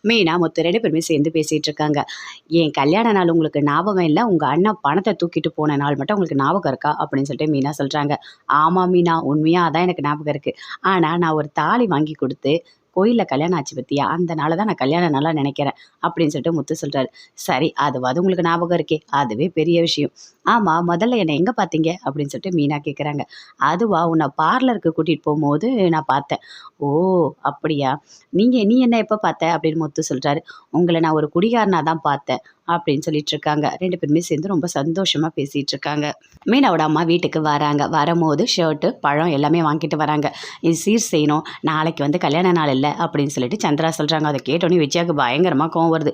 மீனா, முத்து 2 பேருமே சேர்ந்து பேசிட்டு இருக்காங்க. "என் கல்யாண நாள் உங்களுக்கு ஞாபகம் இல்ல. உங்க அண்ணன் பணத்த தூக்கிட்டு போன நாள் மட்டும் உங்களுக்கு ஞாபகம் இருக்கா?" அப்படின்னு சொல்லிட்டு மீனா சொல்றாங்க. "ஆமா மீனா, உண்மையா அதான் எனக்கு ஞாபகம் இருக்கு. ஆனா நான் ஒரு தாலி வாங்கி குடுத்து, கோயில்ல கல்யாணம் ஆச்சு பாத்தியா, அந்த நாள தான் நான் கல்யாண நாளா நெனைக்கிறேன்." அப்படின்னு சொல்லிட்டு முத்து சொல்றாரு. "சரி, அதுவாது உங்களுக்கு ஞாபகம் இருக்கே, அதுவே பெரிய விஷயம். ஆமா, முதல்ல என்ன எங்க பாத்தீங்க?" அப்படின்னு சொல்லிட்டு மீனா கேட்குறாங்க. "அதுவா, உன்ன பார்லருக்கு கூட்டிட்டு போம்போது நான் பார்த்தேன்." "ஓ! அப்படியா? நீ என்ன எப்ப பார்த்த?" அப்படின்னு முத்து சொல்றாரு. "உங்கள நான் ஒரு குடிகாரனா தான் பார்த்தேன்." அப்படின்னு சொல்லிட்டு இருக்காங்க. 2 பேருமே சேர்ந்து ரொம்ப சந்தோஷமா பேசிட்டு இருக்காங்க. மீனாவோட அம்மா வீட்டுக்கு வராங்க. வரும்போது ஷர்ட்டு, பழம் எல்லாமே வாங்கிட்டு வராங்க. "இது சீர் செய்யணும். நாளைக்கு வந்து கல்யாண நாள் இல்ல." அப்படின்னு சொல்லிட்டு சந்திரா சொல்றாங்க. அத கேட்டோனே விஜயாவுக்கு பயங்கரமா கோவம் வருது.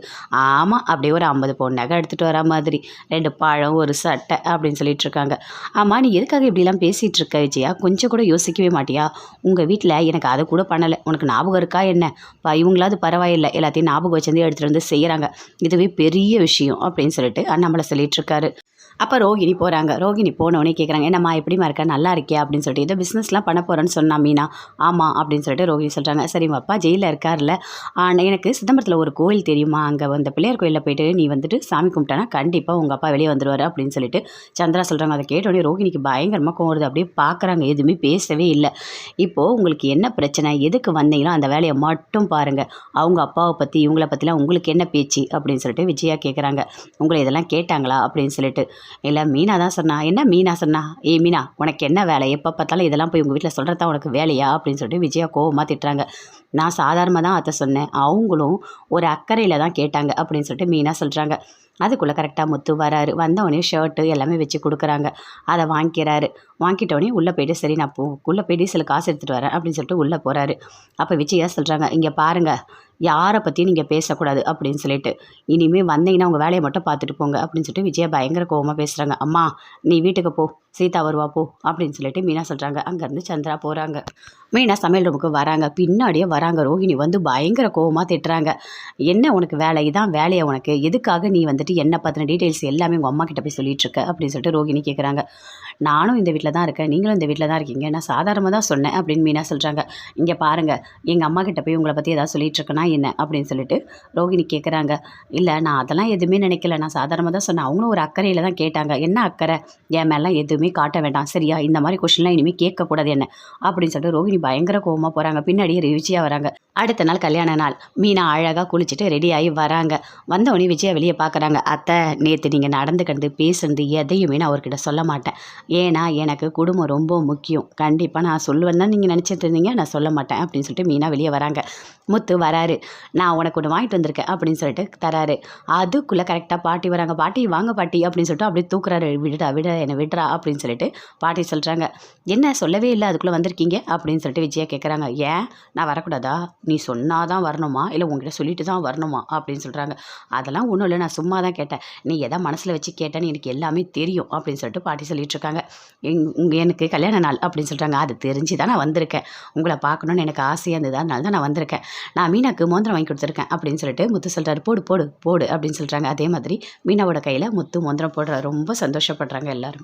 ஆமா, அப்படியே ஒரு 50 பவுன் நகை எடுத்துட்டு வரா மாதிரி 2 பழம், ஒரு சட்டை அப்படின்னு சொல்லிட்டு இருக்காங்க. "ஆமா, நீ எதுக்காக இப்படிலாம் பேசிட்டு இருக்க விஜயா? கொஞ்சம் கூட யோசிக்கவே மாட்டியா? உங்க வீட்ல எனக்கு அத கூட பண்ணல. உனக்கு ஞாபகம் இருக்கா என்ன? இவங்களாவது பரவாயில்ல. எல்லாத்தையும் ஞாபகம் வச்சிருந்து எடுத்துட்டு வந்து செய்றாங்க. இதுவே பெரிய விஷயம்." அப்படின்னு சொல்லிட்டு அண்ணாமலை சொல்லிட்டு இருக்காரு. அப்ப ரோகிணி போறாங்க. ரோகிணி போனோனே கேட்குறாங்க, "என்னம்மா எப்படிம்மா இருக்க? நல்லா இருக்கியா?" அப்படின்னு சொல்லிட்டு. "ஏதோ பிஸ்னஸ்லாம் பண்ண போறேன்னு சொன்னா மீனா." "ஆமா." அப்படின்னு சொல்லிட்டு ரோகிணி சொல்றாங்க. "சரி, உங்க அப்பா ஜெயில்ல இருக்கார்ல, எனக்கு சிதம்பரத்தில ஒரு கோயில் தெரியுமா? அங்க அந்த பிள்ளையார் கோயில்ல போயிட்டு நீ வந்துட்டு சாமி கும்பிட்டனா கண்டிப்பா உங்க அப்பா வெளிய வந்துருவாரு." அப்படின்னு சொல்லிட்டு சந்திரா சொல்றாங்க. அத கேட்டோனே ரோகிணிக்கு பயங்கரமா கோவம் வருது. அப்படியே பார்க்குறாங்க. எதுவுமே பேசவே இல்ல. "இப்போ உங்களுக்கு என்ன பிரச்சனை? எதுக்கு வந்தீங்களோ அந்த வேலைய மட்டும் பாருங்க. அவங்க அப்பாவ பத்தி, இவங்கள பத்திலாம் உங்களுக்கு என்ன பேச்சு?" அப்படின்னு சொல்லிட்டு விஜயா கேட்குறாங்க. "உங்கள இதெல்லாம் கேட்டாங்களா?" அப்படின்னு சொல்லிட்டு. "இல்ல, மீனா தான் சொன்னா." "என்ன மீனா சொன்னா? ஏய் மீனா, உனக்கு என்ன வேலை? எப்ப பார்த்தாலும் இதெல்லாம் போய் உங்க வீட்ல சொல்றது தான் உனக்கு வேலையா?" அப்படின்னு சொல்லிட்டு விஜயா கோவமா திட்டுறாங்க. "நான் சாதாரணமா தான் அத்த சொன்னேன். அவங்களும் ஒரு அக்கறையில தான் கேட்டாங்க." அப்படின்னு சொல்லிட்டு மீனா சொல்றாங்க. அதுக்குள்ள கரெக்ட்டா முத்து வராரு. வந்தவுடனே ஷர்ட்டு எல்லாமே வச்சு குடுக்குறாங்க. அத வாங்கிக்கிறாரு. வாங்கிட்டோனே உள்ள போயிட்டு, "சரி, நான் உள்ள போய் டீசலுக்கு காசு எடுத்துட்டு வரேன்." அப்படின்னு சொல்லிட்டு உள்ள போறாரு. அப்ப விஜயா சொல்றாங்க, "இங்க பாருங்க, யார பத்தியும் நீங்க பேசக்கூடாது." அப்படின்னு சொல்லிட்டு. "இனிமே வந்தீங்கன்னா உங்க வேலைய மட்டும் பார்த்துட்டு போங்க." அப்படின்னு சொல்லிட்டு விஜயா பயங்கர கோவமா பேசுறாங்க. "அம்மா, நீ வீட்டுக்கு போ. சீதா வருவா போ." அப்படின்னு சொல்லிட்டு மீனா சொல்றாங்க. அங்கருந்து சந்திரா போறாங்க. மீனா சமையல் ரூமுக்கு வராங்க. பின்னாடியே வராங்க. ரோகிணி வந்து பயங்கர கோவமா திட்டுறாங்க. "என்ன உனக்கு வேலை? இதான் வேலையா உனக்கு? எதுக்காக நீ வந்துட்டு என்ன பத்தின டீட்டெயில்ஸ் எல்லாமே உங்க அம்மா கிட்ட போய் சொல்லிட்டு இருக்க?" அப்படின்னு சொல்லிட்டு ரோகிணி கேட்குறாங்க. "நானும் இந்த வீட்ல தான் இருக்கேன். நீங்களும் இந்த வீட்ல தான் இருக்கீங்க. நான் சாதாரணமா தான் சொன்னேன்." அப்படின்னு மீனா சொல்றாங்க. "இங்க பாருங்க, எங்க அம்மா கிட்ட போய் உங்கள பத்தி ஏதாவது சொல்லிட்டு இருக்கேனா என்ன?" அப்படின்னு சொல்லிட்டு ரோகிணி கேட்குறாங்க. "இல்ல, நான் அதெல்லாம் எதுவுமே நினைக்கல. நான் சாதாரணமா தான் சொன்னேன். அவங்களும் ஒரு அக்கறையில தான் கேட்டாங்க." "என்ன அக்கறை? என் மேலலாம் எதுவுமே காட்ட வேண்டாம். சரியா? இந்த மாரி கொஸ்டின்லாம் இனிமே கேட்கக்கூடாது என்ன." அப்படின்னு சொல்லிட்டு ரோகிணி பயங்கர கோவமா போறாங்க. பின்னாடியே விஜயா வராங்க. அடுத்த நாள் கல்யாண நாள். மீனா அழகா குளிச்சுட்டு ரெடி ஆகி வராங்க. வந்தவுடனே விஜயா வெளிய பார்க்குறாங்க. "அத்தை, நேத்து நீங்க நடந்துக்கினது, பேசுனது எதையுமே நான் அவர்கிட்ட சொல்ல மாட்டேன். ஏன்னா எனக்கு குடும்பம் ரொம்ப முக்கியம். கண்டிப்பா நான் சொல்லுவேன்னு தான் நீங்க நினச்சிட்டு இருந்தீங்க. நான் சொல்ல மாட்டேன்." அப்படின்னு சொல்லிட்டு மீனா வெளிய வராங்க. முத்து வராரு. "நான் உனக்கு ஒண்ணு வாங்கிட்டு வந்திருக்கேன்." அப்படின்னு சொல்லிட்டு தராரு. அதுக்குள்ள கரெக்ட்டா பாட்டி வராங்க. "பாட்டி வாங்க பாட்டி." அப்படின்னு சொல்லிட்டு அப்படியே தூக்குறாரு. "விடுடா, என்ன விடுறா." அப்படின்னு சொல்லிட்டு பாட்டி சொல்றாங்க. "என்ன சொல்லவே இல்ல, அதுக்குள்ள வந்திருக்கீங்க?" அப்படின்னு சொல்லிட்டு விஜயா கேட்குறாங்க. "ஏன்? நான் வரக்கூடாதா? நீ சொன்னா தான் வரணுமா? இல்ல உன்கிட்ட சொல்லிட்டு தான் வரணுமா?" அப்படின்னு சொல்றாங்க. "அதெல்லாம் ஒண்ணும் இல்ல. நான் சும்மா தான் கேட்டேன். நீ எத மனசுல வச்சு கேட்டேன்னு எனக்கு எல்லாமே தெரியும்." அப்படின்னு சொல்லிட்டு பாட்டி சொல்லிட்டு இருக்காங்க. எனக்கு கல்யாண நாள்." அப்படின்னு சொல்றாங்க. "அது தெரிஞ்சு தான் நான் வந்திருக்கேன். உங்கள பார்க்கணும்னு எனக்கு ஆசையா இருந்தது. அதனால தான் நான் வந்திருக்கேன். நான் மீனாக்கு மோதிரம் வாங்கி குடுத்துருக்கேன்." அப்படின்னு சொல்லிட்டு முத்து சொல்றாரு. "போடு, போடு, போடு." அப்படின்னு சொல்றாங்க. அதே மாதிரி மீனாவோட கையில முத்து மோதிரம் போடுறாரு. ரொம்ப சந்தோஷப்படுறாங்க எல்லாரும்.